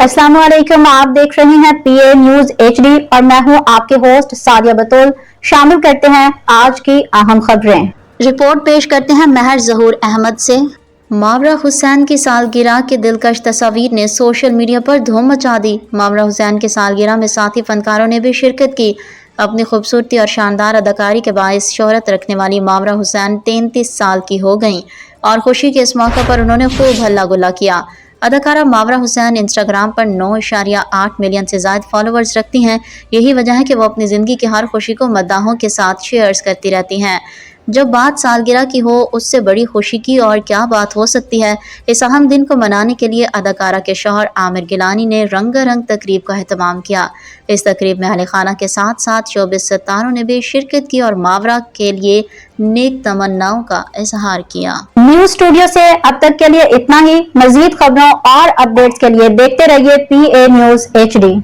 अस्सलाम वालेकुम, आप देख रहे हैं पीए न्यूज एचडी और मैं हूं आपके होस्ट सादिया बतूल। शामिल करते हैं आज की अहम खबरें। रिपोर्ट पेश करते हैं महर ज़हूर अहमद से। मावरा हुसैन की सालगिरह की दिलकश तस्वीर ने सोशल मीडिया पर धूम मचा दी। मावरा हुसैन की सालगिरह में साथी फनकारों ने भी शिरकत की। अपनी खूबसूरती और शानदार अदाकारी के बायस शोहरत रखने वाली मावरा हुसैन 33 साल की हो गईं और खुशी के इस मौके पर उन्होंने खूब हल्ला गुल्ला किया। अदाकारा मावरा हुसैन इंस्टाग्राम पर 9.8 मिलियन से ज़्यादा फॉलोअर्स रखती हैं। यही वजह है कि वो अपनी ज़िंदगी की हर खुशी को मद्दाहों के साथ शेयर्स करती रहती हैं। जब बात सालगिरह की हो, उससे बड़ी खुशी की और क्या बात हो सकती है। इस अहम दिन को मनाने के लिए अदाकारा के शौहर आमिर गिलानी ने रंगारंग तकरीब का एहतमाम किया। इस तकरीब में अहले खाना के साथ साथ शोबिज़ सितारों ने भी शिरकत की और मावरा के लिए नेक तमन्नाओं का इजहार किया। न्यूज स्टूडियो से अब तक के लिए इतना ही। मजीद खबरों और अपडेट्स के लिए देखते रहिए पीए न्यूज एचडी।